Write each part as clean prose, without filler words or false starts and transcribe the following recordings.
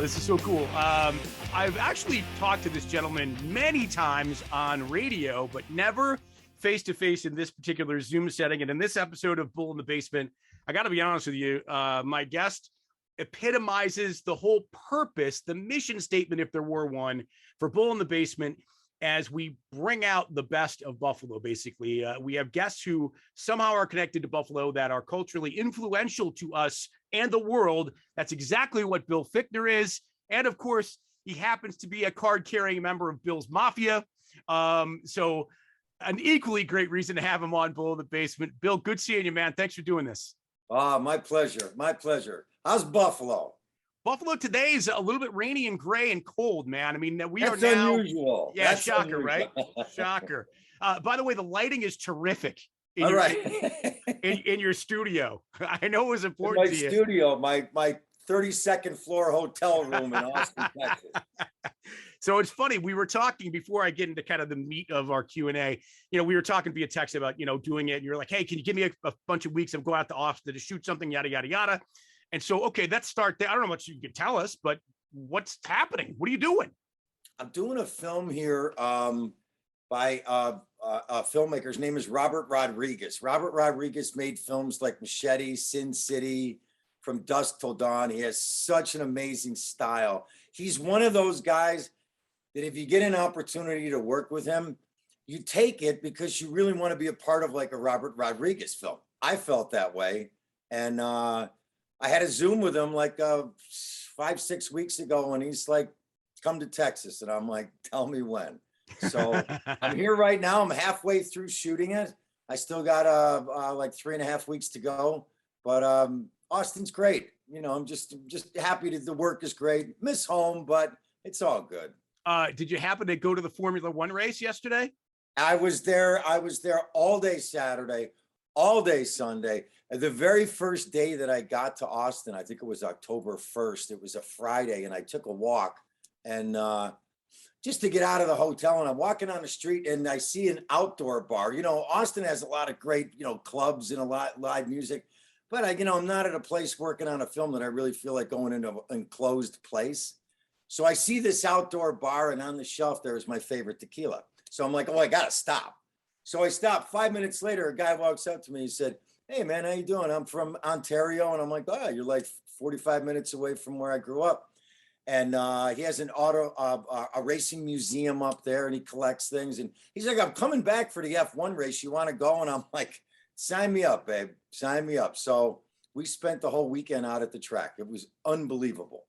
This is so cool. I've actually talked to this gentleman many times on radio, but never face to face in this particular Zoom setting. And in this episode of Bull in the Basement, I got to be honest with you, my guest epitomizes the whole purpose, the mission statement, if there were one, for Bull in the Basement, as we bring out the best of Buffalo. Basically, we have guests who somehow are connected to Buffalo that are culturally influential to us and the world. That's exactly what Bill Fichtner is. And of course, he happens to be a card-carrying member of Bill's Mafia. So an equally great reason to have him on Bull in the Basement. Bill, good seeing you, man. Thanks for doing this. My pleasure. My pleasure. How's Buffalo? Buffalo today is a little bit rainy and gray and cold, man. I mean, That's are now unusual. Yeah, That's shocker, unusual. Right? Shocker. By the way, the lighting is terrific in, All your, right. in your studio. I know it was important My to you. studio, my 32nd floor hotel room in Austin, Texas. So it's funny. We were talking before I get into kind of the meat of our Q&A. We were talking via text about, doing it. And you're like, hey, can you give me a bunch of weeks? I'm going out to Austin to shoot something, yada, yada, yada. And so, okay, let's start there. I don't know what you can tell us, but what's happening? What are you doing? I'm doing a film here by a filmmaker's name is Robert Rodriguez. Robert Rodriguez made films like Machete, Sin City, From Dusk Till Dawn. He has such an amazing style. He's one of those guys that if you get an opportunity to work with him, you take it because you really want to be a part of like a Robert Rodriguez film. I felt that way. And I had a Zoom with him like 5-6 weeks ago, and he's like, come to Texas. And I'm like, tell me when. So I'm here right now. I'm halfway through shooting it. I still got like 3.5 weeks to go, but Austin's great. I'm just happy that the work is great. Miss home, but it's all good. Did you happen to go to the Formula One race yesterday? I was there all day Saturday, all day Sunday. The very first day that I got to Austin, I think it was October 1st. It was a Friday, and I took a walk and just to get out of the hotel. And I'm walking on the street, and I see an outdoor bar. Austin has a lot of great, clubs and a lot live music. But I'm not at a place working on a film that I really feel like going into an enclosed place. So I see this outdoor bar, and on the shelf there is my favorite tequila. So I'm like, oh, I gotta stop. So I stopped. 5 minutes later, a guy walks up to me and said, hey man, how you doing? I'm from Ontario. And I'm like, oh, you're like 45 minutes away from where I grew up. And he has a racing museum up there, and he collects things. And he's like, I'm coming back for the F1 race. You want to go? And I'm like, sign me up, babe. Sign me up. So we spent the whole weekend out at the track. It was unbelievable.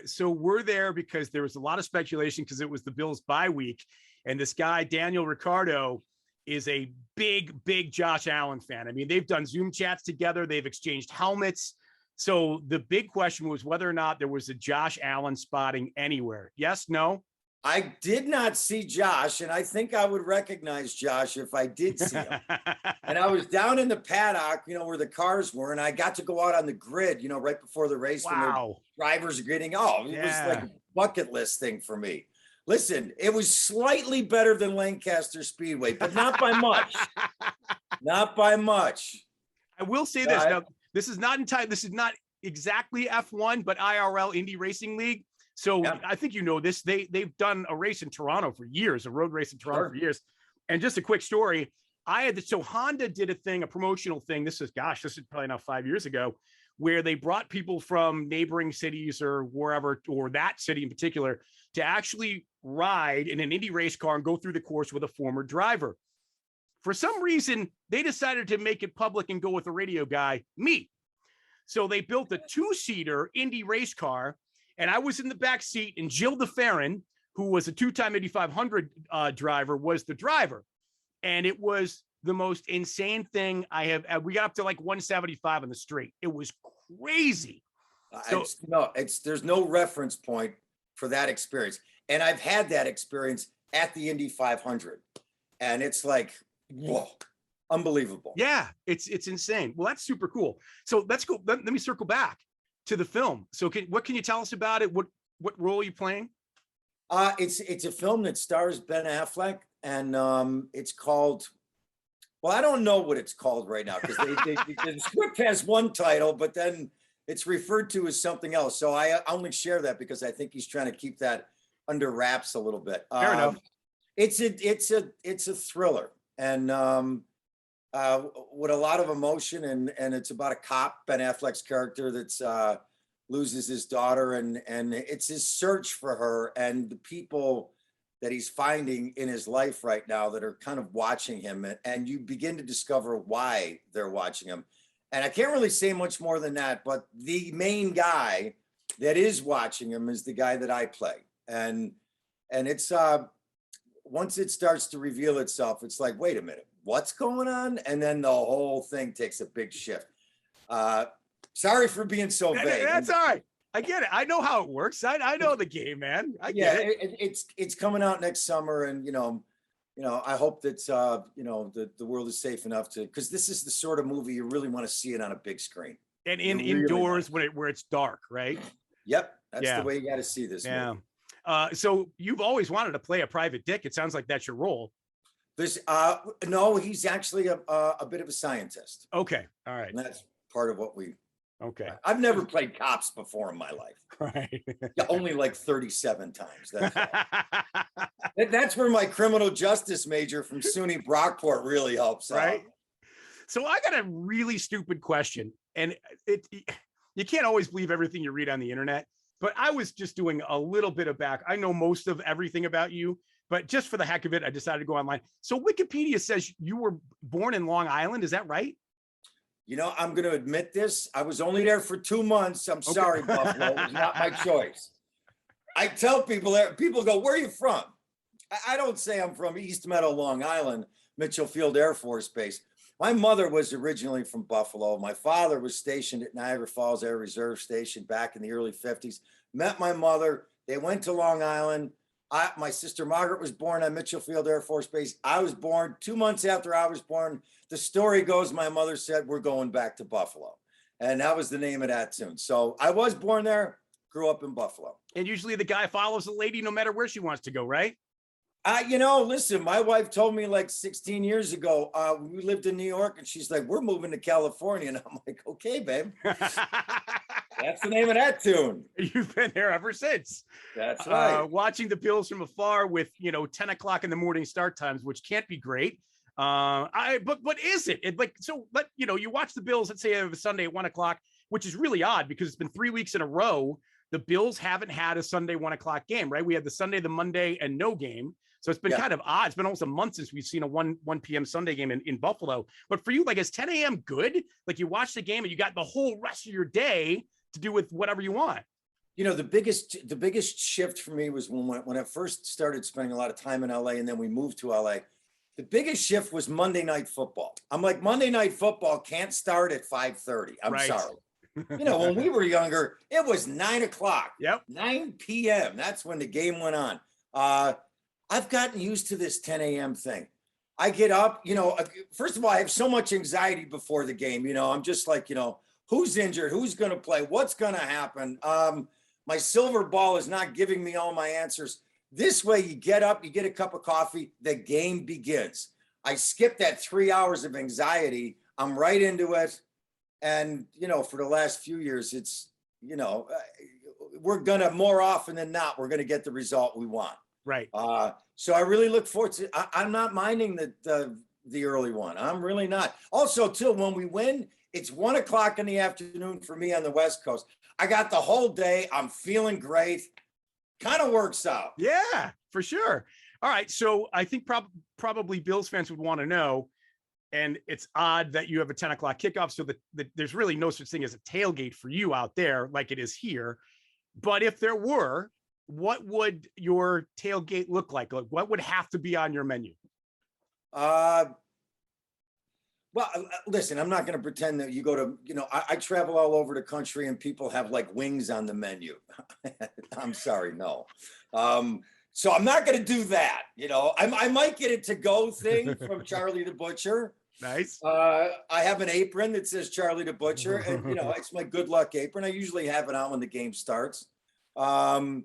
So we're there because there was a lot of speculation because it was the Bills bye week. And this guy, Daniel Ricciardo, is a big Josh Allen fan. I mean, they've done Zoom chats together. They've exchanged helmets. So the big question was whether or not there was a Josh Allen spotting anywhere. Yes, no? I did not see Josh, and I think I would recognize Josh if I did see him. And I was down in the paddock, where the cars were, and I got to go out on the grid, right before the race. Wow. When the drivers are getting, it was like a bucket list thing for me. Listen, it was slightly better than Lancaster Speedway, but not by much. Not by much. I will say this. Now, this is not exactly F1, but IRL Indy Racing League. So yeah. I think this. They've done a race in Toronto for years, a road race in Toronto for years. And just a quick story. So Honda did a promotional thing. This is probably now 5 years ago, where they brought people from neighboring cities or wherever, or that city in particular, to actually ride in an Indy race car and go through the course with a former driver. For some reason, they decided to make it public and go with a radio guy, me. So they built a 2-seater Indy race car, and I was in the back seat, and Jill DeFerrin, who was a 2-time Indy 500 driver, was the driver. And it was the most insane thing we got up to like 175 on the straight. It was crazy. There's no reference point for that experience. And I've had that experience at the Indy 500. And it's like, whoa, unbelievable. Yeah, it's insane. Well, that's super cool. So let's go. Let me circle back to the film. So what can you tell us about it? What role are you playing? It's a film that stars Ben Affleck, and it's called, well, I don't know what it's called right now, because the script has one title, but then it's referred to as something else. So I only share that because I think he's trying to keep that under wraps a little bit. Fair enough. It's a thriller, and with a lot of emotion, and it's about a cop, Ben Affleck's character, that's loses his daughter, and it's his search for her and the people that he's finding in his life right now that are kind of watching him, and you begin to discover why they're watching him. And I can't really say much more than that, but the main guy that is watching him is the guy that I play, and it's once it starts to reveal itself, it's like, wait a minute, what's going on? And then the whole thing takes a big shift. Sorry for being so vague. That's all right. I get it. I know how it works. I know the game, man. I get it. It's coming out next summer, and I hope that the world is safe enough to, because this is the sort of movie you really want to see it on a big screen. And indoors where it's dark, right? Yep, that's the way you got to see this movie. So you've always wanted to play a private dick. It sounds like that's your role. No, he's actually a bit of a scientist. Okay, all right. And that's part of what we. Okay. I've never played cops before in my life. Right. Only like 37 times. That's where my criminal justice major from SUNY Brockport really helps right? out. So I got a really stupid question, and you can't always believe everything you read on the internet, but I was just doing a little bit of I know most of everything about you, but just for the heck of it, I decided to go online. So Wikipedia says you were born in Long Island. Is that right? I'm going to admit this. I was only there for 2 months. I'm sorry, Buffalo. It was not my choice. I tell people go, where are you from? I don't say I'm from East Meadow, Long Island, Mitchell Field Air Force Base. My mother was originally from Buffalo. My father was stationed at Niagara Falls Air Reserve Station back in the early 50s. Met my mother. They went to Long Island. My sister Margaret was born on Mitchell Field Air Force Base. I was born 2 months after I was born. The story goes, my mother said, we're going back to Buffalo. And that was the name of that tune. So I was born there, grew up in Buffalo. And usually the guy follows the lady no matter where she wants to go, right? Listen, my wife told me like 16 years ago, we lived in New York, and she's like, we're moving to California. And I'm like, okay, babe. That's the name of that tune. You've been there ever since. That's right. Watching the Bills from afar with 10 o'clock in the morning start times, which can't be great. But what is it? You watch the Bills, let's say a Sunday at 1 o'clock, which is really odd because it's been 3 weeks in a row. The Bills haven't had a Sunday 1 o'clock game, right? We had the Sunday, the Monday, and no game. So it's been kind of odd. It's been almost a month since we've seen a 1 p.m. Sunday game in Buffalo. But for you, like, is 10 a.m. good? Like, you watch the game and you got the whole rest of your day to do with whatever you want. The biggest shift for me was when I first started spending a lot of time in LA, and then we moved to LA. The biggest shift was Monday Night Football. I'm like, Monday Night Football can't start at 5:30. I'm sorry. When we were younger, it was 9 o'clock. Yep. 9 p.m. That's when the game went on. I've gotten used to this 10 a.m. thing. I get up, first of all, I have so much anxiety before the game. I'm just like, who's injured? Who's going to play? What's going to happen? My silver ball is not giving me all my answers. This way, you get up, you get a cup of coffee, the game begins. I skip that 3 hours of anxiety. I'm right into it. And, for the last few years, it's, we're going to, more often than not, we're going to get the result we want. Right. So I really look forward to, I'm not minding the early one. I'm really not. Also, too, when we win, it's 1 o'clock in the afternoon for me on the West Coast. I got the whole day. I'm feeling great. Kind of works out. Yeah, for sure. All right. So I think probably Bills fans would want to know, and it's odd that you have a 10 o'clock kickoff. So that there's really no such thing as a tailgate for you out there like it is here. But if there were, what would your tailgate look like? Like, what would have to be on your menu? Well, listen, I'm not going to pretend that you go to, I travel all over the country and people have like wings on the menu. I'm sorry, no. So I'm not going to do that. I might get a to-go thing from Charlie the Butcher. Nice. I have an apron that says Charlie the Butcher, and it's my good luck apron. I usually have it on when the game starts. My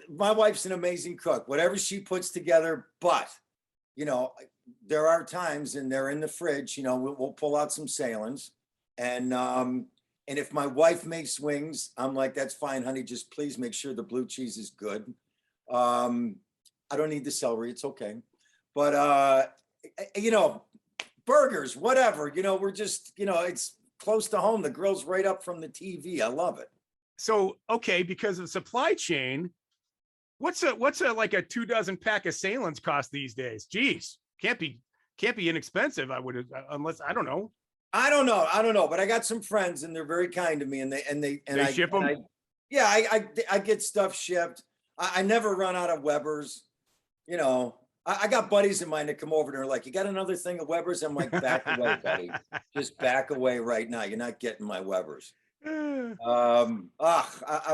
wife's an amazing cook, whatever she puts together, but there are times, and they're in the fridge, we'll pull out some Salins, and And if my wife makes wings, I'm like, that's fine, honey. Just please make sure the blue cheese is good. I don't need the celery. It's okay. But, you know, burgers, whatever, you know, we're just, you know, it's close to home. The grill's right up from the TV. I love it. So, okay, because of supply chain, what's a like a 24 pack of Salins cost these days? Geez, can't be inexpensive. I would, unless I don't know. I don't know, but I got some friends and they're very kind to me, and they ship them. Yeah, I get stuff shipped. I never run out of Weber's. You know, I got buddies of mine that come over and they're like, "You got another thing of Weber's?" I'm like, "Back away, buddy. Just back away right now. You're not getting my Weber's." I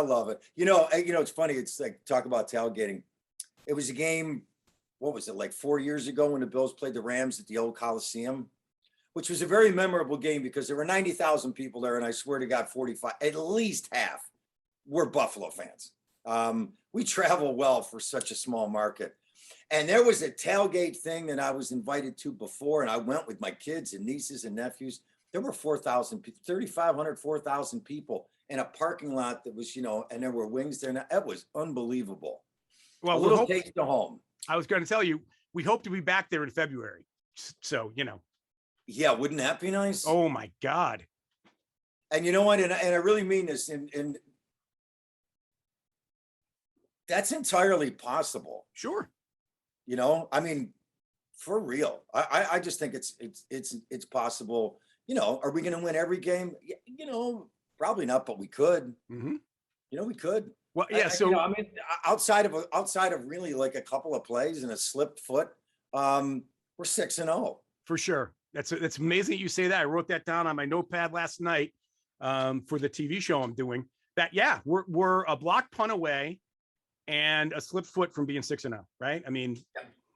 love it. You know, it's funny. It's like, talk about tailgating. It was a game. What was it, like 4 years ago when the Bills played the Rams at the old Coliseum, which was a very memorable game because there were 90,000 people there, and I swear to God, 45, at least half, were Buffalo fans. We travel well for such a small market. And there was a tailgate thing that I was invited to before, and I went with my kids and nieces and nephews. There were 4,000 people, 3,500, 4,000 people in a parking lot that was, you know, and there were wings there. And it was unbelievable. Well, a little taste of home. I was going to tell you, we hope to be back there in February. So, you know. Yeah, wouldn't that be nice? Oh my God. And you know what? And I really mean this, and that's entirely possible. Sure. You know, I mean, for real. I just think it's possible. You know, are we going to win every game? You know, probably not, but we could. Mm-hmm. You know, we could. Well, yeah. So you know, I mean, outside of really like a couple of plays and a slipped foot, we're 6-0 for sure. That's amazing that you say that. I wrote that down on my notepad last night for the TV show I'm doing. That we're a block punt away and a slipped foot from being 6-0. Right? I mean,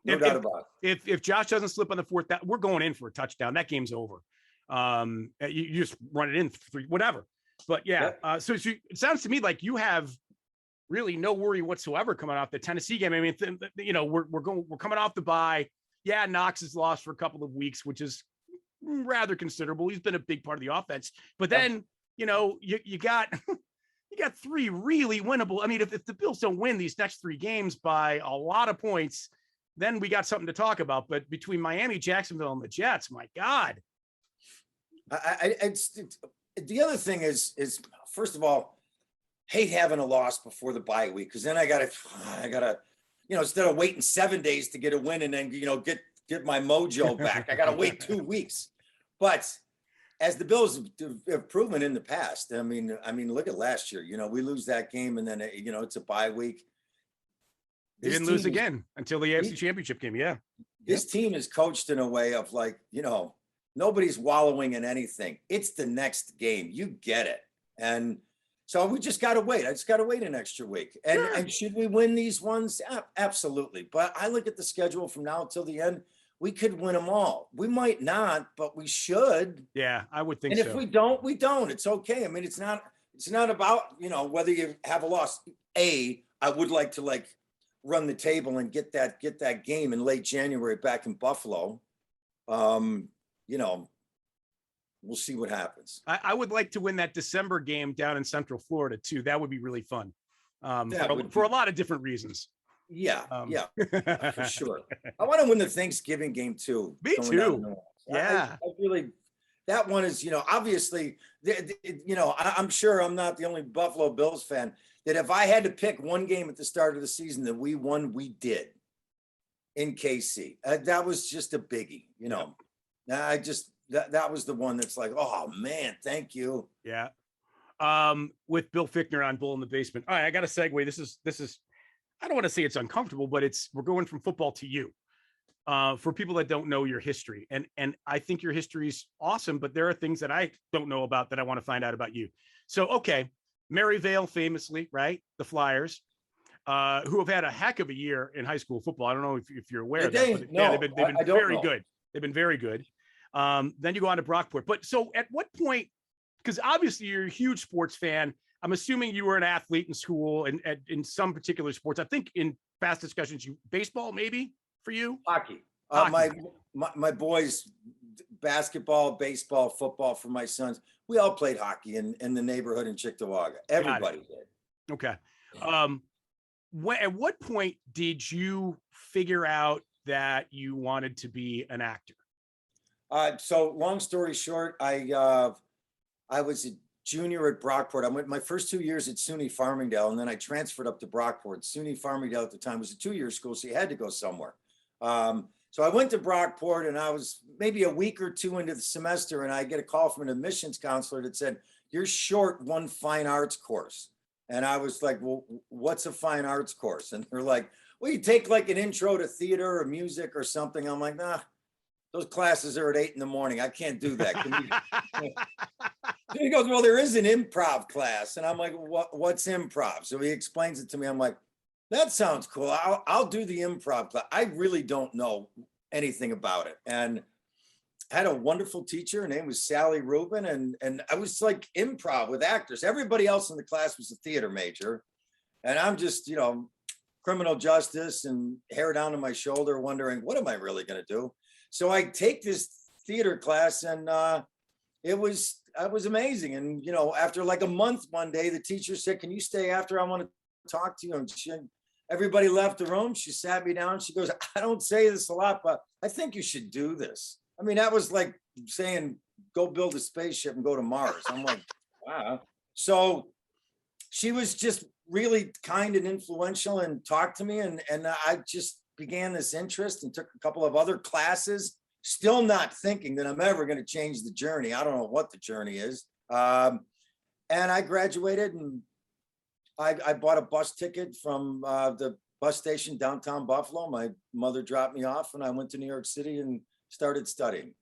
no doubt about it. If Josh doesn't slip on the fourth, we're going in for a touchdown. That game's over. You just run it in for 3, whatever. But yeah, so it sounds to me like you have really no worry whatsoever coming off the Tennessee game. I mean, you know, we're coming off the bye. Yeah, Knox has lost for a couple of weeks, which is rather considerable. He's been a big part of the offense. But then, you know, you got 3 really winnable. I mean, if the Bills don't win these next 3 games by a lot of points, then we got something to talk about. But between Miami, Jacksonville, and the Jets, my God. The other thing is first of all, hate having a loss before the bye week, because then I gotta, you know, instead of waiting 7 days to get a win and then, you know, get my mojo back, I gotta wait 2 weeks. But as the Bills have proven in the past, I mean, look at last year. You know, we lose that game and then, you know, it's a bye week. They didn't lose again until the AFC Championship game. Yeah, this team is coached in a way of like, you know, nobody's wallowing in anything. It's the next game. You get it. And so we just got to wait. I just got to wait an extra week. And should we win these ones? Absolutely. But I look at the schedule from now till the end. We could win them all. We might not, but we should. Yeah, I would think so. And if we don't, we don't. It's okay. I mean, it's not about, you know, whether you have a loss. I would like to run the table and get that game in late January back in Buffalo. You know, we'll see what happens. I would like to win that December game down in Central Florida too. That would be really fun for a lot of different reasons. Yeah, for sure. I want to win the Thanksgiving game too. Me too. Yeah. I really, that one is, you know, obviously, you know, I'm sure I'm not the only Buffalo Bills fan that if I had to pick one game at the start of the season that we won, we did in KC. That was just a biggie, you know. I just that was the one that's like, oh man, thank you. Yeah. With Bill Fichtner on Bull in the Basement. All right, I got a segue. This is I don't want to say it's uncomfortable, but we're going from football to you. For people that don't know your history, and I think your history is awesome, but there are things that I don't know about that I want to find out about you. So, okay, Maryvale, famously, right? The Flyers, who have had a heck of a year in high school football. I don't know if you're aware of that. No, they've been very good. They've been very good. Then you go on to Brockport. But so at what point, because obviously you're a huge sports fan, I'm assuming you were an athlete in school and in some particular sports. I think in past discussions, baseball maybe for you? Hockey. My boys, basketball, baseball, football for my sons. We all played hockey in the neighborhood in Cheektowaga. Everybody did. Okay. At what point did you figure out that you wanted to be an actor? So long story short, I was a junior at Brockport. I went my first 2 years at SUNY Farmingdale, and then I transferred up to Brockport. SUNY Farmingdale at the time was a 2-year school, so you had to go somewhere. So I went to Brockport, and I was maybe a week or two into the semester, and I get a call from an admissions counselor that said, "You're short one fine arts course." And I was like, "Well, what's a fine arts course?" And they're like, "Well, you take like an intro to theater or music or something." I'm like, "Nah, those classes are at 8 a.m. I can't do that." He goes, "Well, there is an improv class." And I'm like, "What's improv?" So he explains it to me. I'm like, "That sounds cool. I'll do the improv class." I really don't know anything about it. And I had a wonderful teacher. Her name was Sally Rubin. And I was like improv with actors. Everybody else in the class was a theater major. And I'm just, criminal justice and hair down to my shoulder, wondering, what am I really going to do? So I take this theater class, and it was amazing. And, after like a month, one day, the teacher said, "Can you stay after? I want to talk to you." And everybody left the room. She sat me down. She goes, "I don't say this a lot, but I think you should do this." I mean, that was like saying, go build a spaceship and go to Mars. I'm like, wow. So she was just really kind and influential and talked to me. And I just began this interest and took a couple of other classes, still not thinking that I'm ever going to change the journey. I don't know what the journey is. And I graduated, and I bought a bus ticket from the bus station downtown Buffalo. My mother dropped me off, and I went to New York City and started studying.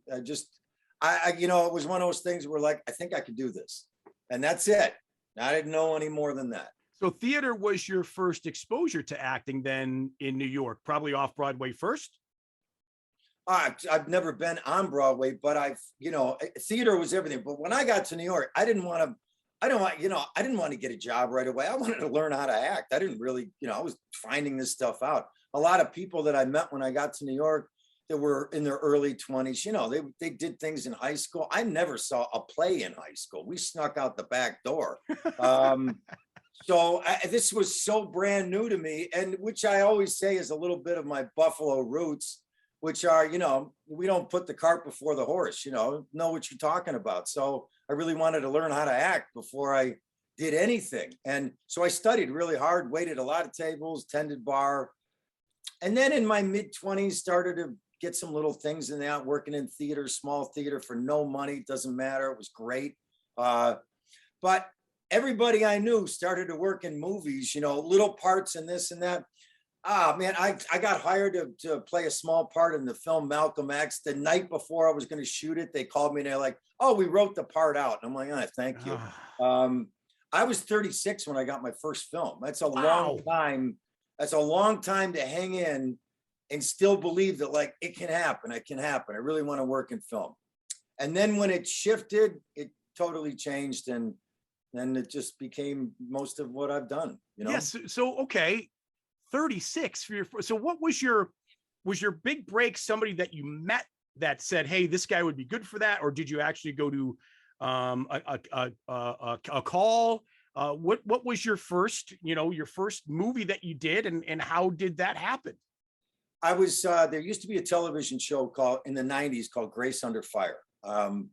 It was one of those things where like, I think I could do this. And that's it. I didn't know any more than that. So theater was your first exposure to acting then in New York, probably off Broadway first? I've never been on Broadway, but theater was everything. But when I got to New York, I didn't want to get a job right away. I wanted to learn how to act. I didn't really, I was finding this stuff out. A lot of people that I met when I got to New York that were in their early 20s, they did things in high school. I never saw a play in high school. We snuck out the back door. So this was so brand new to me, and which I always say is a little bit of my Buffalo roots, which are, we don't put the cart before the horse, know what you're talking about. So I really wanted to learn how to act before I did anything. And so I studied really hard, waited a lot of tables, tended bar. And then in my mid-20s, started to get some little things in that, working in theater, small theater for no money. Doesn't matter. It was great. But everybody I knew started to work in movies, little parts in this and that. Man, I got hired to play a small part in the film Malcolm X. The night before I was going to shoot it, they called me and they're like, "Oh, we wrote the part out." And I'm like, "Thank you." I was 36 when I got my first film. That's a long time. That's a long time to hang in and still believe that like it can happen. It can happen. I really want to work in film. And then when it shifted, it totally changed, and then it just became most of what I've done. Yes. So okay, 36 for your. So what was your big break? Somebody that you met that said, "Hey, this guy would be good for that," or did you actually go to a call? What was your first movie that you did, and how did that happen? I was there used to be a television show in the 90s called Grace Under Fire.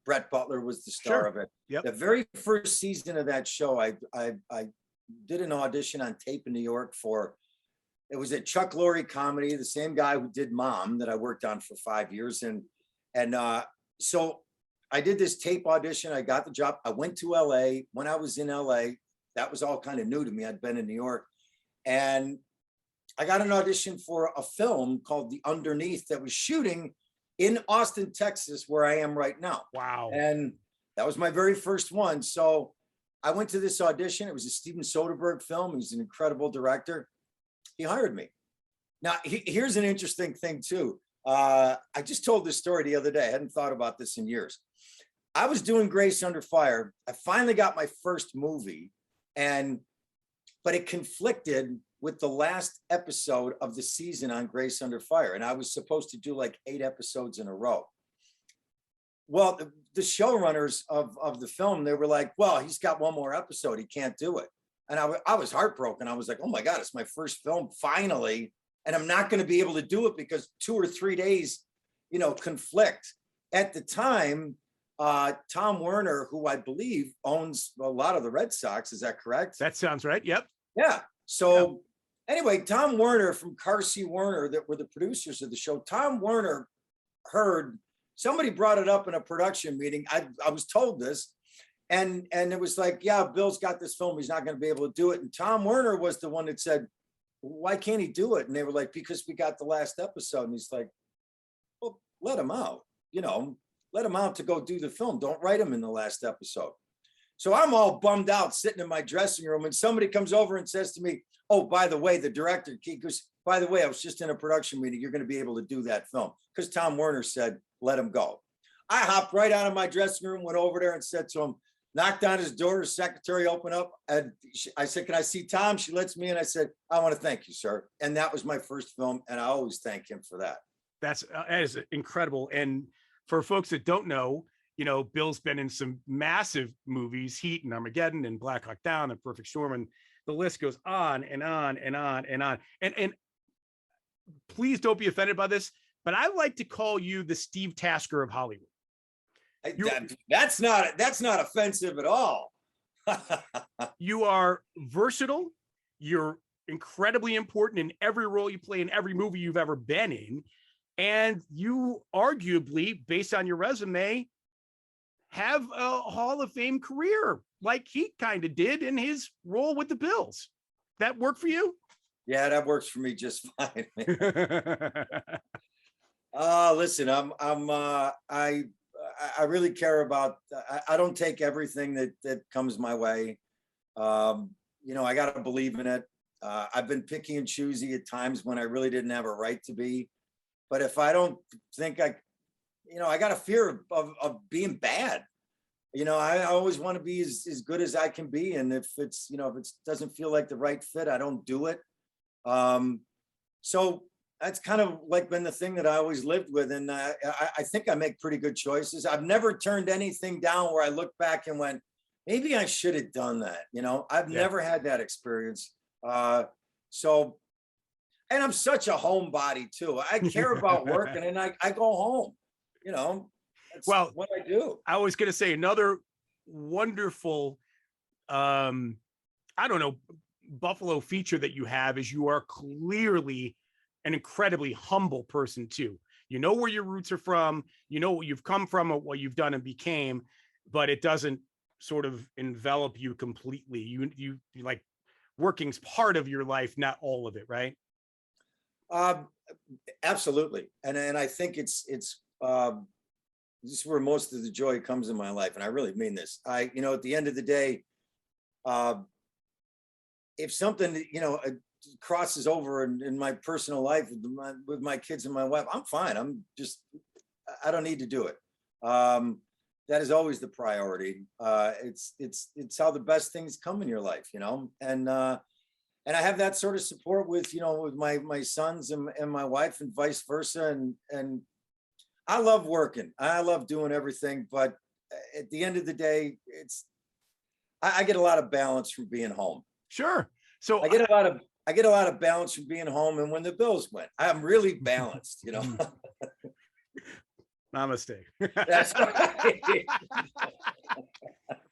Brett Butler was the star of it. Yep. The very first season of that show, I did an audition on tape in New York it was a Chuck Lorre comedy, the same guy who did Mom that I worked on for 5 years. And so I did this tape audition. I got the job. I went to LA. When I was in LA, that was all kind of new to me. I'd been in New York, and I got an audition for a film called The Underneath that was shooting in Austin, Texas, where I am right now. Wow. And that was my very first one. So I went to this audition. It was a Steven Soderbergh film. He's an incredible director. He hired me. Now, here's an interesting thing too. I just told this story the other day. I hadn't thought about this in years. I was doing Grace Under Fire. I finally got my first movie, and but it conflicted with the last episode of the season on Grace Under Fire. And I was supposed to do like 8 episodes in a row. Well, the showrunners of the film, they were like, well, he's got one more episode. He can't do it. And I was heartbroken. I was like, oh my God, it's my first film finally. And I'm not going to be able to do it because 2 or 3 days, conflict. At the time, Tom Werner, who I believe owns a lot of the Red Sox, is that correct? That sounds right. Yep. Yeah. So anyway, Tom Werner from Carsey Werner, that were the producers of the show, Tom Werner heard somebody brought it up in a production meeting. I was told this, and it was like, yeah, Bill's got this film. He's not going to be able to do it. And Tom Werner was the one that said, why can't he do it? And they were like, because we got the last episode. And he's like, well, let him out, let him out to go do the film. Don't write him in the last episode. So I'm all bummed out sitting in my dressing room, and somebody comes over and says to me, oh, by the way, the director, he goes, by the way, I was just in a production meeting. You're going to be able to do that film, because Tom Werner said, let him go. I hopped right out of my dressing room, went over there and said to him, knocked on his door, his secretary opened up. And I said, can I see Tom? She lets me in. I said, I want to thank you, sir. And that was my first film. And I always thank him for that. That is incredible. And for folks that don't know, Bill's been in some massive movies, Heat and Armageddon and Black Hawk Down and Perfect Storm, and the list goes on and on and on and on. And please don't be offended by this, but I like to call you the Steve Tasker of Hollywood. That's not offensive at all. You are versatile. You're incredibly important in every role you play in every movie you've ever been in. And you arguably, based on your resume, have a Hall of Fame career like he kind of did in his role with the Bills. That work for you? Yeah, that works for me just fine. Listen, I really care about, I don't take everything that comes my way. I got to believe in it. I've been picky and choosy at times when I really didn't have a right to be. But if I don't think I got a fear of being bad. I always want to be as good as I can be. And if it's, if it doesn't feel like the right fit, I don't do it. So that's kind of like been the thing that I always lived with. And I think I make pretty good choices. I've never turned anything down where I look back and went, maybe I should have done that. I've never had that experience. And I'm such a homebody too. I care about work, and then I go home, that's what I do. I was going to say another wonderful, Buffalo feature that you have is you are clearly an incredibly humble person too. You know where your roots are from, what you've come from, what you've done and became, but it doesn't sort of envelop you completely. You like working's part of your life, not all of it, right? Absolutely. And I think it's this is where most of the joy comes in my life. And I really mean this. At the end of the day, if something, crosses over in my personal life with my kids and my wife, I'm fine. I don't need to do it. That is always the priority. It's how the best things come in your life, and I have that sort of support with my sons and my wife and vice versa. And I love working. I love doing everything. But at the end of the day, I get a lot of balance from being home. Sure. So I get a lot of balance from being home. And when the Bills win, I'm really balanced, Namaste. That's right.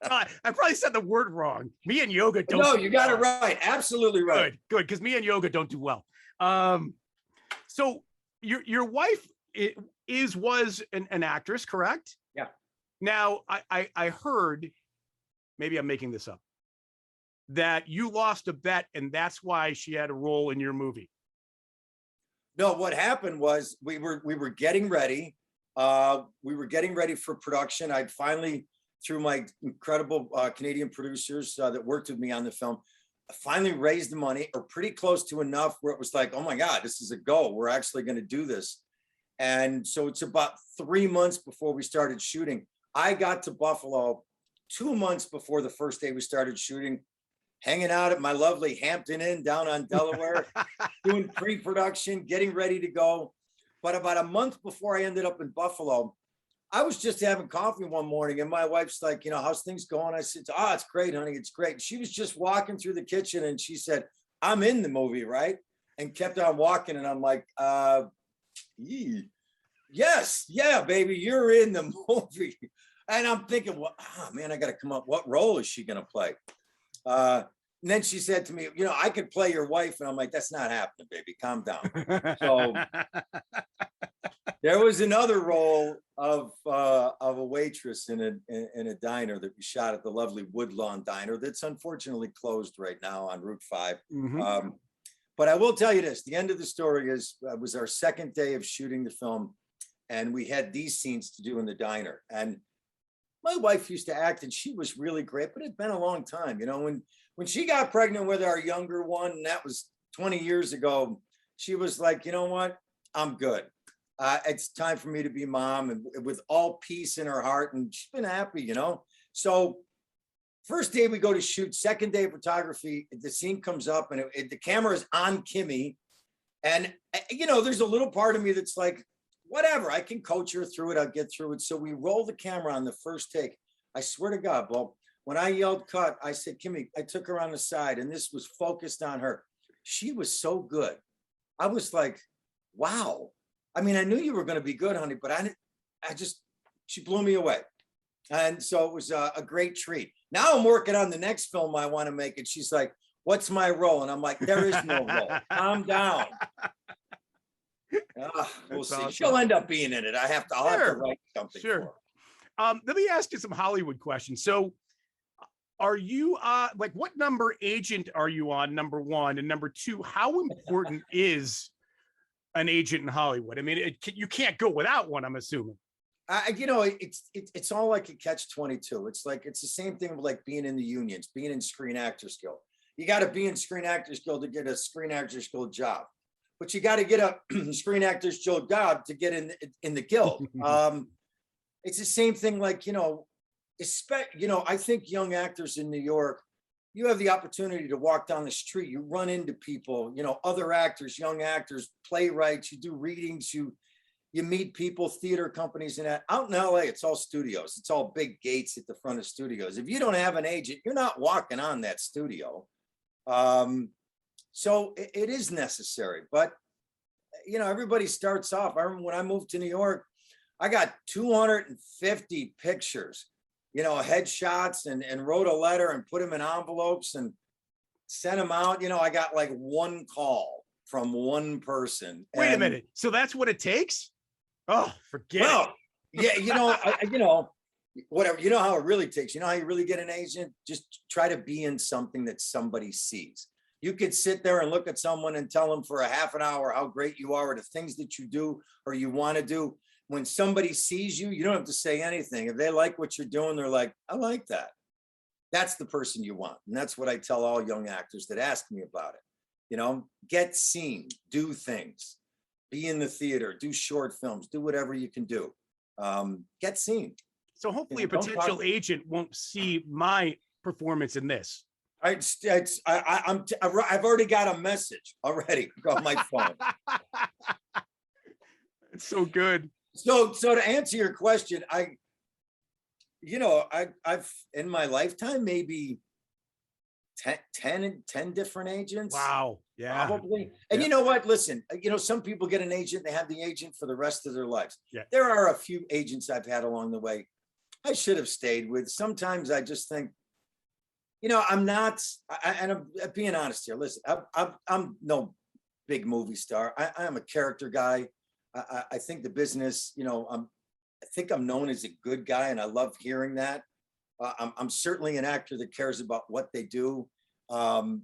I probably said the word wrong. Me and yoga don't. No, you got it right. Absolutely right. Good. Because me and yoga don't do well. So your wife was an actress, correct? Yeah. Now I heard, maybe I'm making this up, that you lost a bet and that's why she had a role in your movie. No, what happened was we were getting ready. We were getting ready for production. I'd finally, through my incredible Canadian producers that worked with me on the film, I finally raised the money, or pretty close to enough where it was like, oh my God, this is a go. We're actually going to do this. And so it's about 3 months before we started shooting. I got to Buffalo 2 months before the first day we started shooting. hanging out at my lovely Hampton Inn down on Delaware, doing pre-production, getting ready to go. But about a month before I ended up in Buffalo, I was just having coffee one morning and my wife's like, how's things going? I said, oh, it's great, honey. It's great. She was just walking through the kitchen and she said, I'm in the movie, right? And kept on walking. And I'm like, yes, yeah, baby, you're in the movie. And I'm thinking, well, man, I got to come up. What role is she going to play? And then she said to me, I could play your wife. And I'm like, that's not happening, baby. Calm down. So there was another role of a waitress in a diner that we shot at the lovely Woodlawn Diner that's unfortunately closed right now on Route 5. Mm-hmm. But I will tell you this, the end of the story is was our second day of shooting the film. And we had these scenes to do in the diner. And my wife used to act and she was really great, but it'd been a long time. When she got pregnant with our younger one, and that was 20 years ago, she was like, you know what? I'm good. It's time for me to be mom, and with all peace in her heart. And she's been happy, So first day we go to shoot, second day of photography, the scene comes up and the camera is on Kimmy. And, there's a little part of me that's like, whatever, I can coach her through it. I'll get through it. So we roll the camera on the first take. I swear to God, Bob, when I yelled cut, I said, Kimmy, I took her on the side and this was focused on her. She was so good. I was like, wow. I mean, I knew you were going to be good, honey, but she blew me away. And so it was a great treat. Now I'm working on the next film I want to make. And she's like, what's my role? And I'm like, there is no role. Calm down. We'll see. Awesome. She'll end up being in it. I'll have to write something. Sure. For her. Let me ask you some Hollywood questions. So are you what number agent are you on, number one? And number two, how important is an agent in Hollywood? I mean, you can't go without one, I'm assuming. It's all like a catch-22. It's the same thing with like being in the unions, being in Screen Actors Guild. You got to be in Screen Actors Guild to get a Screen Actors Guild job. But you got to get a Screen Actors Guild job to get in the guild. It's the same thing, like, I think young actors in New York, you have the opportunity to walk down the street, you run into people, other actors, young actors, playwrights, you do readings, you meet people, theater companies, and that. Out in LA, it's all studios. It's all big gates at the front of studios. If you don't have an agent, you're not walking on that studio. So it is necessary, but everybody starts off. I remember when I moved to New York, I got 250 pictures, headshots, and wrote a letter and put them in envelopes and sent them out. I got like one call from one person. Wait a minute. So that's what it takes? Oh, forget it. Yeah, whatever, how it really takes. How you really get an agent? Just try to be in something that somebody sees. You could sit there and look at someone and tell them for a half an hour how great you are, or the things that you do or you want to do. When somebody sees you, you don't have to say anything. If they like what you're doing, they're like, I like that. That's the person you want. And that's what I tell all young actors that ask me about it. Get seen, do things, be in the theater, do short films, do whatever you can do. Get seen. So hopefully a potential agent won't see my performance in this. I've already got a message already on my phone. It's so good. So to answer your question, I've in my lifetime, maybe 10 different agents. Wow. Yeah. Probably. And you know what? Listen, some people get an agent, they have the agent for the rest of their lives. Yeah. There are a few agents I've had along the way I should have stayed with. Sometimes I just think, I'm not, and I'm being honest here. Listen, I'm no big movie star. I am a character guy. I think the business, I think I'm known as a good guy, and I love hearing that. I'm certainly an actor that cares about what they do. And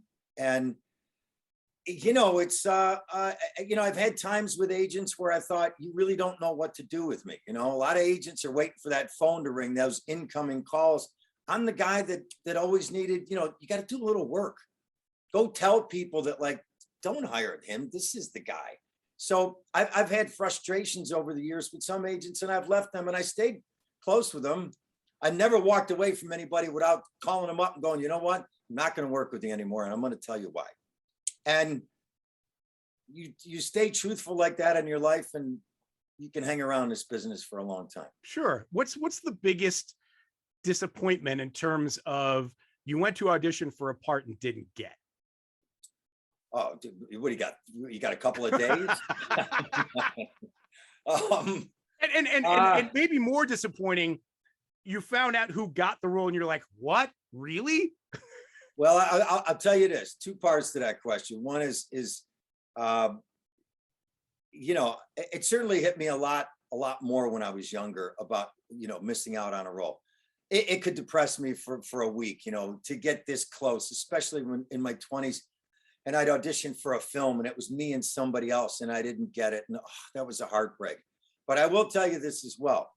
it's, I've had times with agents where I thought, you really don't know what to do with me. A lot of agents are waiting for that phone to ring, those incoming calls. I'm the guy that always needed, you got to do a little work. Go tell people that, like, don't hire him. This is the guy. So I've had frustrations over the years with some agents, and I've left them and I stayed close with them. I never walked away from anybody without calling them up and going, you know what? not going to work with you anymore. And I'm going to tell you why. And you stay truthful like that in your life, and you can hang around this business for a long time. Sure. What's the biggest disappointment in terms of you went to audition for a part and didn't get? Oh, dude, what do you got? You got a couple of days? And maybe more disappointing, you found out who got the role and you're like, what? Really? Well, I'll tell you this, two parts to that question. One is you know, it certainly hit me a lot more when I was younger about, you know, missing out on a role. It could depress me for a week, you know, to get this close, especially when in my 20s, and I'd auditioned for a film and it was me and somebody else and I didn't get it. And that was a heartbreak. But I will tell you this as well.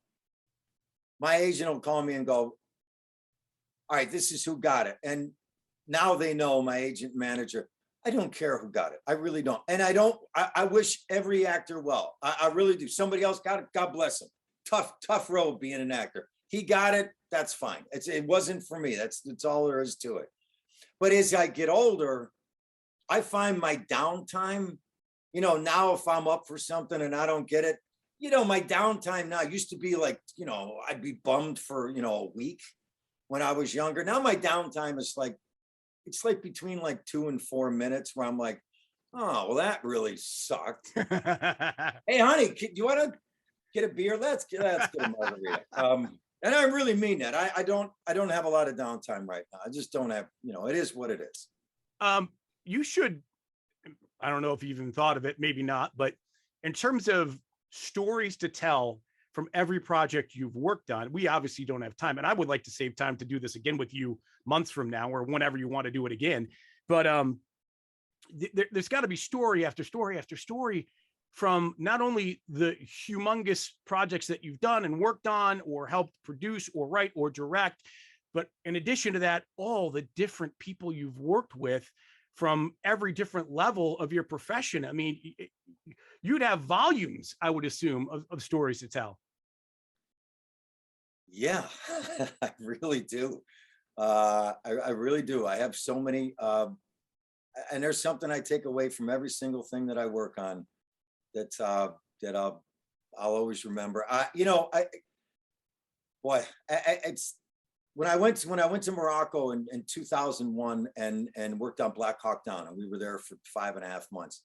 My agent will call me and go, all right, this is who got it. And now they know, my agent manager, I don't care who got it. I really don't. And I wish every actor well. I really do. Somebody else got it. God bless him. Tough road being an actor. He got it. That's fine. It wasn't for me. That's all there is to it. But as I get older, I find my downtime, you know, now if I'm up for something and I don't get it, you know, my downtime now used to be like, you know, I'd be bummed for, you know, a week when I was younger. Now my downtime is like, it's like between like 2 and 4 minutes where I'm like, oh, well, that really sucked. Hey, honey, do you want to get a beer? Let's get a margarita. And I really mean that. I don't have a lot of downtime right now. I just don't have, you know, it is what it is. You should, I don't know if you even thought of it, maybe not, but in terms of stories to tell from every project you've worked on, we obviously don't have time. And I would like to save time to do this again with you months from now or whenever you want to do it again. But there's got to be story after story after story from not only the humongous projects that you've done and worked on or helped produce or write or direct, but in addition to that, all the different people you've worked with from every different level of your profession. I mean, you'd have volumes, I would assume, of stories to tell. Yeah, I really do. I really do. I have so many, and there's something I take away from every single thing that I work on that I'll always remember. You know, it's when I went to Morocco in 2001 and worked on Black Hawk Down, and we were there for 5.5 months.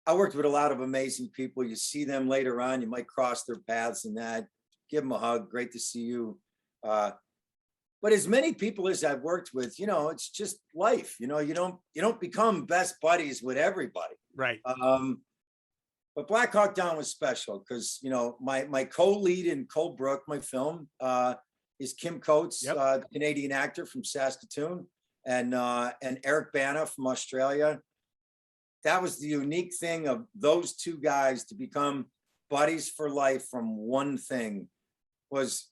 I worked with a lot of amazing people. You see them later on, you might cross their paths and that. Give them a hug. Great to see you. But as many people as I've worked with, you know, it's just life. You know, you don't become best buddies with everybody. Right. But Black Hawk Down was special because, you know, my co-lead in Coldbrook, my film, is Kim Coates, yep. Canadian actor from Saskatoon, and Eric Bana from Australia. That was the unique thing of those two guys to become buddies for life from one thing was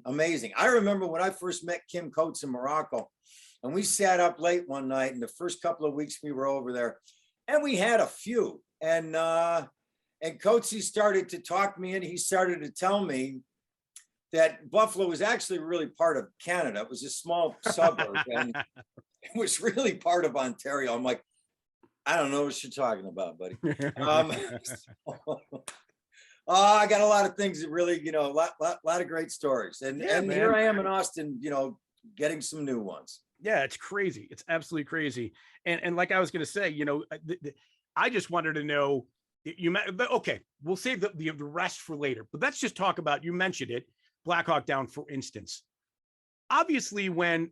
amazing. I remember when I first met Kim Coates in Morocco, and we sat up late one night in the first couple of weeks we were over there, and we had a few. And Coates started to talk me in. He started to tell me that Buffalo was actually really part of Canada. It was a small suburb, and it was really part of Ontario. I'm like, I don't know what you're talking about, buddy. I got a lot of things that really, you know, a lot of great stories. And here I am in Austin, you know, getting some new ones. Yeah, it's crazy. It's absolutely crazy. And like I was going to say, you know, I just wanted to know, okay, we'll save the rest for later, but let's just talk about, you mentioned it, Black Hawk Down, for instance. Obviously, when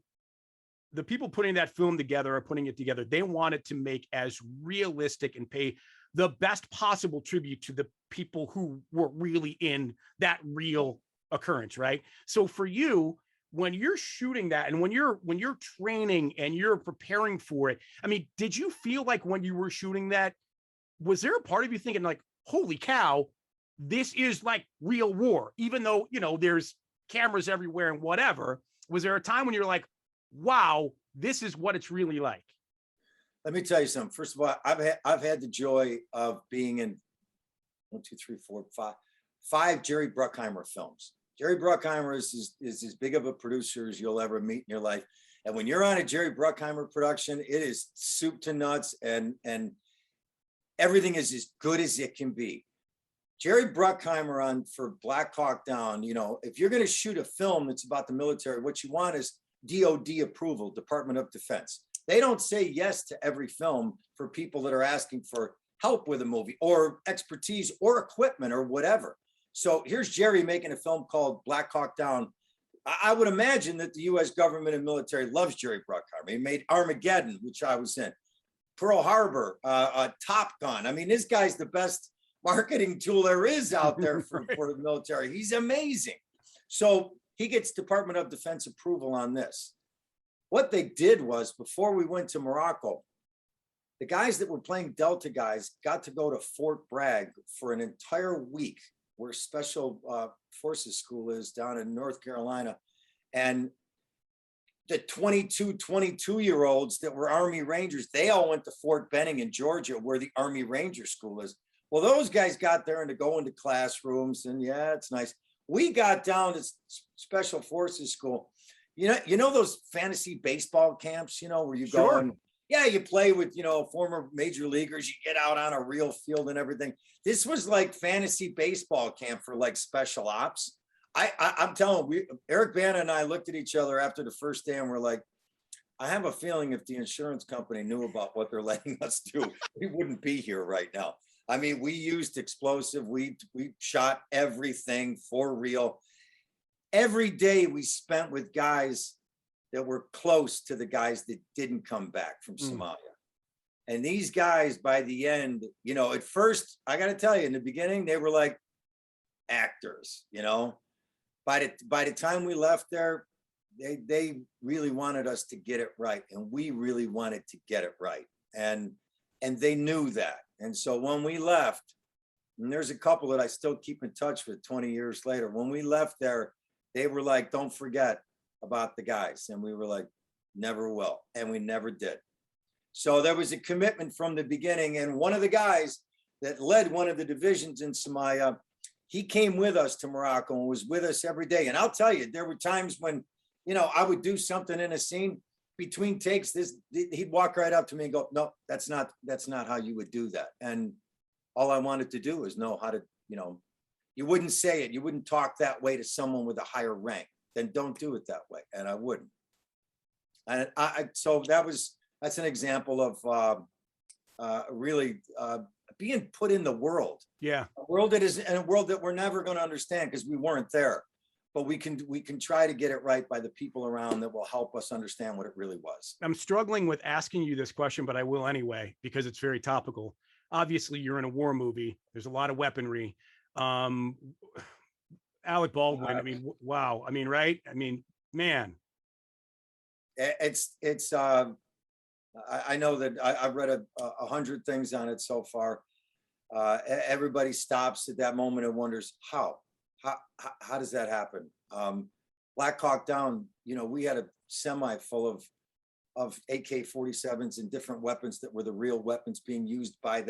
the people putting that film together are putting it together, they want it to make as realistic and pay the best possible tribute to the people who were really in that real occurrence, right? So for you, when you're shooting that and when you're training and you're preparing for it, I mean, did you feel like when you were shooting that, was there a part of you thinking like, holy cow, this is like real war, even though, you know, there's cameras everywhere and whatever? Was there a time when you're like, wow, this is what it's really like? Let me tell you something. First of all, I've had the joy of being in 5 Jerry Bruckheimer films. Jerry Bruckheimer is as big of a producer as you'll ever meet in your life. And when you're on a Jerry Bruckheimer production, it is soup to nuts, and everything is as good as it can be. Jerry Bruckheimer on for Black Hawk Down, you know, if you're going to shoot a film that's about the military, what you want is DOD approval, Department of Defense. They don't say yes to every film for people that are asking for help with a movie or expertise or equipment or whatever. So here's Jerry making a film called Black Hawk Down. I would imagine that the US government and military loves Jerry Bruckheimer. He made Armageddon, which I was in, Pearl Harbor, Top Gun. I mean, this guy's the best marketing tool there is out there for the military. He's amazing. So he gets Department of Defense approval on this. What they did was, before we went to Morocco, the guys that were playing Delta guys got to go to Fort Bragg for an entire week, where Special Forces School is down in North Carolina. And the 22-year-olds that were Army Rangers, they all went to Fort Benning in Georgia, where the Army Ranger School is. Well, those guys got there and to go into classrooms, and yeah, it's nice. We got down to Special Forces School. You know those fantasy baseball camps, you know, where you go and yeah, you play with, you know, former major leaguers, you get out on a real field and everything. This was like fantasy baseball camp for like special ops. I'm telling you, Eric Bana and I looked at each other after the first day and we're like, I have a feeling if the insurance company knew about what they're letting us do, we wouldn't be here right now. I mean, we used explosive, we shot everything for real. Every day we spent with guys that were close to the guys that didn't come back from Somalia. And these guys, by the end, you know, at first, I got to tell you, in the beginning, they were like actors, you know. By the time we left there, they really wanted us to get it right, and we really wanted to get it right, and they knew that. And so when we left, and there's a couple that I still keep in touch with 20 years later, when we left there, they were like, don't forget about the guys. And we were like, never will. And we never did. So there was a commitment from the beginning. And one of the guys that led one of the divisions in Somalia, he came with us to Morocco and was with us every day. And I'll tell you, there were times when, you know, I would do something in a scene between takes, he'd walk right up to me and go, no, that's not how you would do that. And all I wanted to do is know how to, you know, you wouldn't say it. You wouldn't talk that way to someone with a higher rank. Then don't do it that way. And I wouldn't. And so that's an example of really being put in the world. Yeah. A world that is, and a world that we're never going to understand because we weren't there. But we can try to get it right by the people around that will help us understand what it really was. I'm struggling with asking you this question, but I will anyway, because it's very topical. Obviously, you're in a war movie. There's a lot of weaponry. Alec Baldwin, I mean, wow. I mean, right? I mean, man. It's I know that I've read 100 things on it so far. Everybody stops at that moment and wonders how does that happen? Black Hawk Down, you know, we had a semi full of AK-47s and different weapons that were the real weapons being used by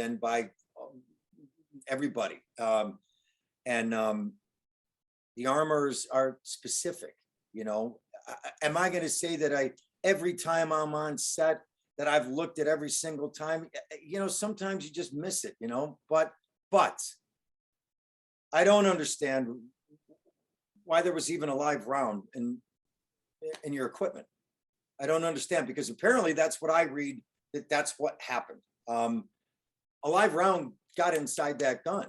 everybody. The armors are specific, you know. Am I going to say that every time I'm on set that I've looked at every single time? You know, sometimes you just miss it, you know, but I don't understand why there was even a live round in your equipment. I don't understand, because apparently that's what I read, that's what happened. A live round got inside that gun.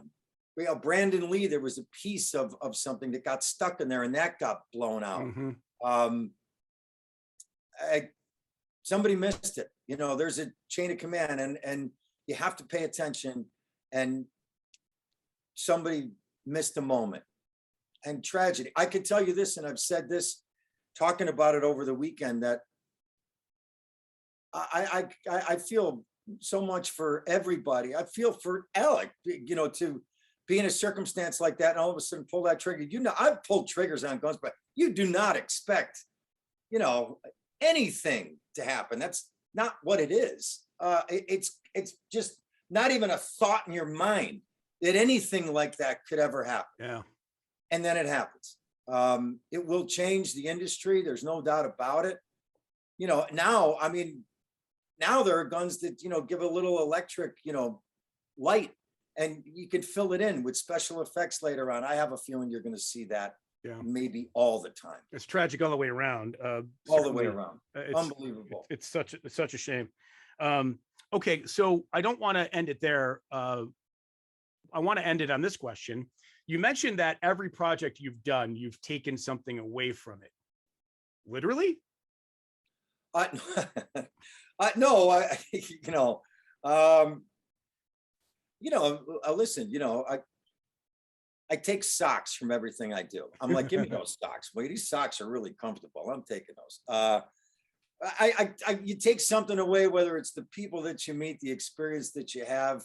You know, Brandon Lee, there was a piece of something that got stuck in there and that got blown out. Mm-hmm. Somebody missed it. You know, there's a chain of command and you have to pay attention, and somebody missed a moment. And tragedy. I can tell you this, and I've said this talking about it over the weekend, that I feel so much for everybody. I feel for Alec, you know, to be in a circumstance like that and all of a sudden pull that trigger. You know, I've pulled triggers on guns, but you do not expect, you know, anything to happen. That's not what it is. It's just not even a thought in your mind that anything like that could ever happen. Yeah. And then it happens. It will change the industry. There's no doubt about it. you know, now, I mean, now there are guns that, you know, give a little electric, you know, light, and you can fill it in with special effects later on. I have a feeling you're going to see that maybe all the time. It's tragic all the way around. All the way around. It's unbelievable. It's such a shame. Okay, so I don't want to end it there. I want to end it on this question. You mentioned that every project you've done, you've taken something away from it. Literally? No, listen, I take socks from everything I do. I'm like, give me those socks. Well, these socks are really comfortable. I'm taking those. You take something away, whether it's the people that you meet, the experience that you have,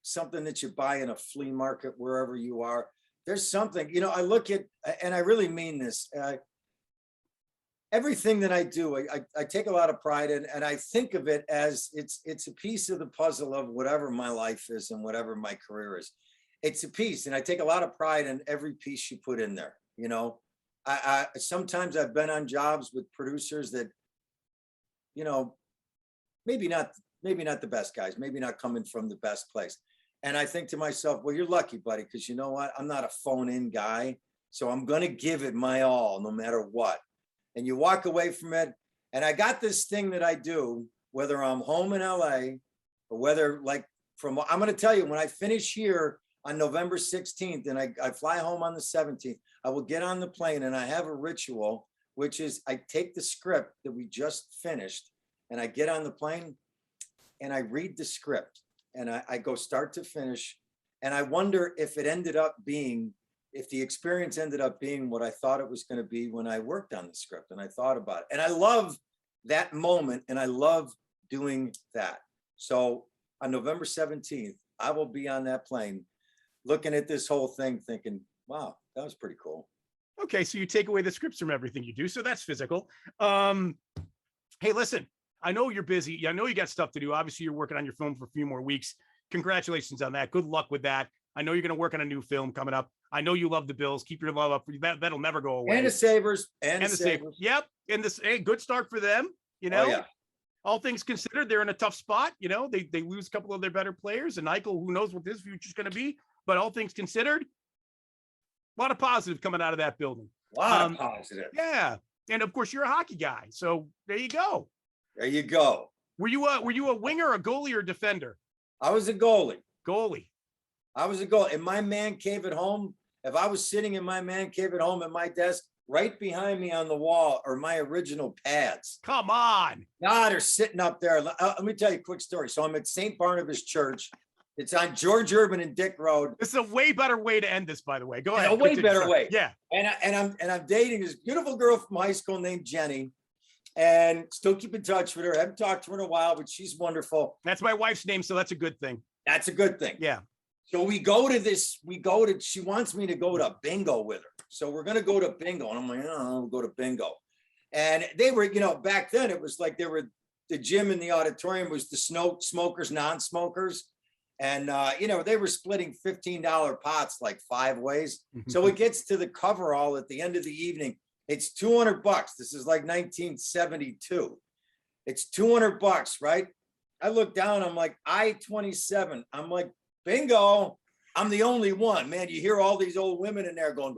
something that you buy in a flea market, wherever you are. There's something, I look at, and I really mean this, everything that I do, I take a lot of pride in, and I think of it as it's a piece of the puzzle of whatever my life is and whatever my career is. It's a piece, and I take a lot of pride in every piece you put in there. I sometimes I've been on jobs with producers that, maybe not the best guys, maybe not coming from the best place. And I think to myself, well, you're lucky, buddy, because you know what? I'm not a phone-in guy, so I'm going to give it my all no matter what. And you walk away from it. And I got this thing that I do, whether I'm home in LA or whether I'm going to tell you, when I finish here on November 16th and I fly home on the 17th, I will get on the plane, and I have a ritual, which is I take the script that we just finished and I get on the plane and I read the script, and I go start to finish. And I wonder if the experience ended up being what I thought it was going to be when I worked on the script and I thought about it. And I love that moment, and I love doing that. So on November 17th, I will be on that plane looking at this whole thing thinking, wow, that was pretty cool. Okay, so you take away the scripts from everything you do, so that's physical. Hey, listen, I know you're busy. I know you got stuff to do. Obviously, you're working on your film for a few more weeks. Congratulations on that. Good luck with that. I know you're going to work on a new film coming up. I know you love the Bills. Keep your love up. That'll never go away. And the Sabres. And the Sabres. Yep. And this, hey, good start for them. Oh, yeah. All things considered, they're in a tough spot. They lose a couple of their better players, and Eichel, who knows what his future is going to be. But all things considered, a lot of positive coming out of that building. A lot of positive. Yeah. And of course, you're a hockey guy. So there you go. There you go. Were you a winger, a goalie, or a defender? I was a goalie. I was a goalie. In my man cave at home, if I was sitting in my man cave at home at my desk, right behind me on the wall are my original pads. Come on. God, they're sitting up there. Let me tell you a quick story. So I'm at St. Barnabas Church. It's on George Urban and Dick Road. This is a way better way to end this, by the way. Go ahead. A way better way. Yeah. And I'm dating this beautiful girl from high school named Jenny, and still keep in touch with her. I haven't talked to her in a while, but she's wonderful. That's my wife's name, so that's a good thing. That's a good thing. Yeah. So she wants me to go to bingo with her. So we're going to go to bingo. And I'm like, we'll go to bingo. And they were, back then it was like the gym in the auditorium was the smokers, non-smokers. And, they were splitting $15 pots like 5 ways. So it gets to the coverall at the end of the evening. It's $200. This is like 1972. It's $200, right? I look down, I'm like, I-27. I'm like, bingo. I'm the only one, man. You hear all these old women in there going,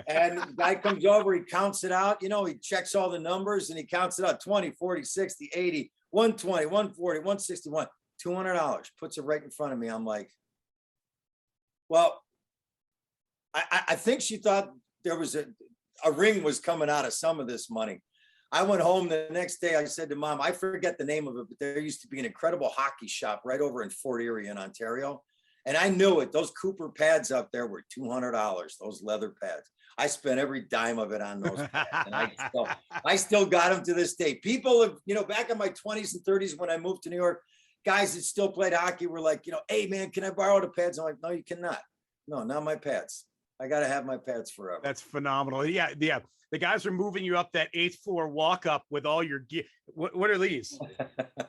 and the guy comes over, he counts it out. He checks all the numbers and he counts it out. 20, 40, 60, 80, 120, 140, 161, $200, puts it right in front of me. I'm like, well, I think she thought there was a ring was coming out of some of this money. I went home the next day. I said to Mom, I forget the name of it, but there used to be an incredible hockey shop right over in Fort Erie in Ontario. And I knew it. Those Cooper pads up there were $200, those leather pads. I spent every dime of it on those pads. And I still got them to this day. People have, back in my 20s and 30s when I moved to New York, guys that still played hockey were like, hey, man, can I borrow the pads? I'm like, no, you cannot. No, not my pads. I got to have my pads forever. That's phenomenal. Yeah. The guys are moving you up that 8th floor walk up with all your gear. What are these?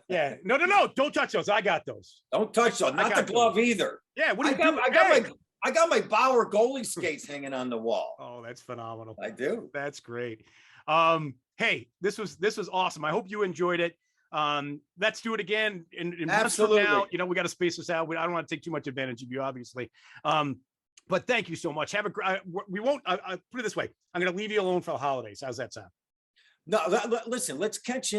Yeah. No. Don't touch those. I got those. Don't touch those. Not the glove either. Yeah. What do you do? I got my Bauer goalie skates hanging on the wall. Oh, that's phenomenal. I do. That's great. Hey, this was awesome. I hope you enjoyed it. Let's do it again in months from Absolutely. now. You know, we got to space this out. I don't want to take too much advantage of you, obviously. But thank you so much. Have a great. We won't. I put it this way. I'm going to leave you alone for the holidays. How's that sound? No, listen. Let's catch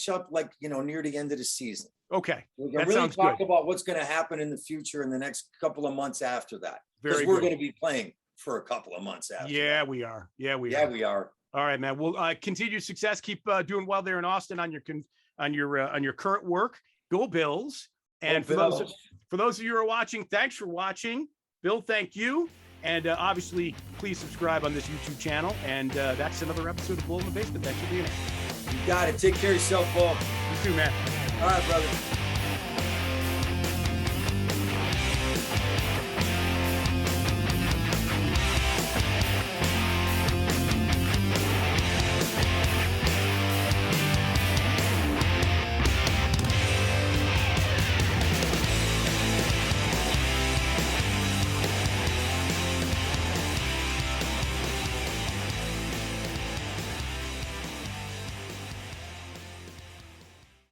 up, like, near the end of the season. Okay, We can that really sounds talk good. about what's going to happen in the future in the next couple of months after that, because Very we're good. going to be playing for a couple of months after. Yeah, that. we are. Yeah, we Yeah, are. we are. All right, man. Well, continued success. Keep doing well there in Austin on your current work. Go Bills! And Go Bills. for those of you who are watching, thanks for watching. Bill, thank you. And obviously, please subscribe on this YouTube channel. And that's another episode of Bull in the Basement. Thanks for being here. You got it. Take care of yourself, Paul. You too, man. All right, brother.